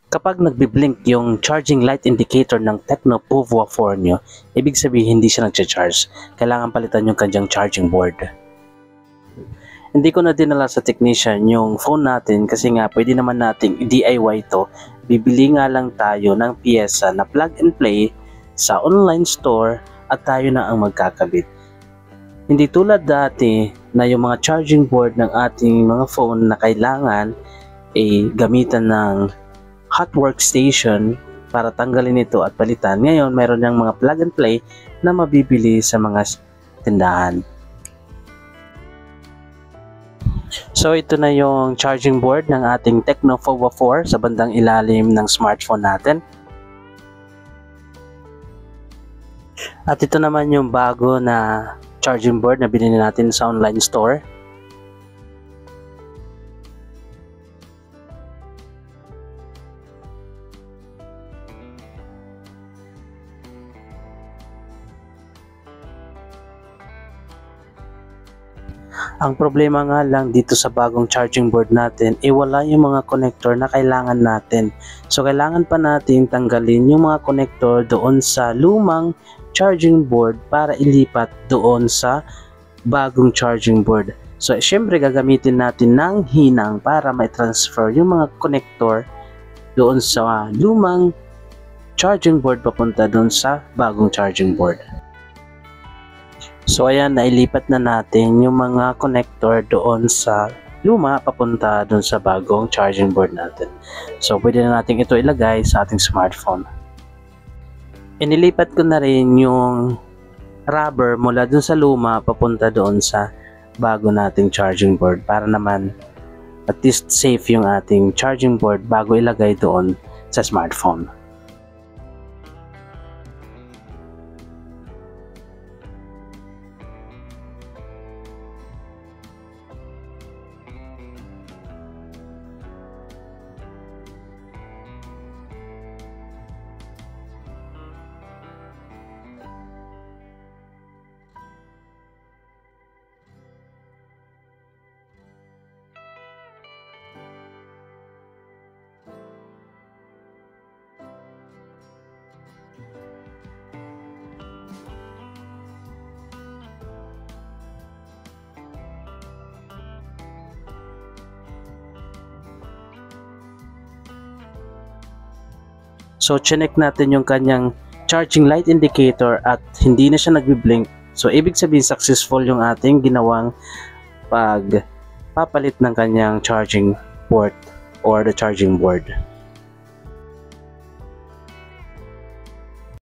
Kapag nagbi-blink yung charging light indicator ng Tecno Povo 4 nyo, ibig sabihin hindi siya nagcha-charge. Kailangan palitan yung kanyang charging board. Hindi ko na dinala sa technician yung phone natin kasi nga pwede naman nating DIY to. Bibili nga lang tayo ng piyesa na plug and play sa online store at tayo na ang magkakabit. Hindi tulad dati na yung mga charging board ng ating mga phone na kailangan ay gamitan ng hot workstation para tanggalin ito at palitan. Ngayon, mayroon ng mga plug and play na mabibili sa mga tindahan. So, ito na yung charging board ng ating Tecno Povo 4 sa bandang ilalim ng smartphone natin. At ito naman yung bago na charging board na binili natin sa online store. Ang problema nga lang dito sa bagong charging board natin, wala yung mga connector na kailangan natin. So, kailangan pa natin tanggalin yung mga connector doon sa lumang charging board para ilipat doon sa bagong charging board. So, syempre gagamitin natin ng hinang para ma-transfer yung mga connector doon sa lumang charging board papunta doon sa bagong charging board. So ayan, nailipat na natin yung mga connector doon sa luma papunta doon sa bagong charging board natin. So pwede na natin ito ilagay sa ating smartphone. Inilipat ko na rin yung rubber mula doon sa luma papunta doon sa bago nating charging board para naman at least safe yung ating charging board bago ilagay doon sa smartphone. So, chinek natin yung kanyang charging light indicator at hindi na siya nagbi-blink. So, ibig sabihin successful yung ating ginawang pagpapalit ng kanyang charging port or the charging board.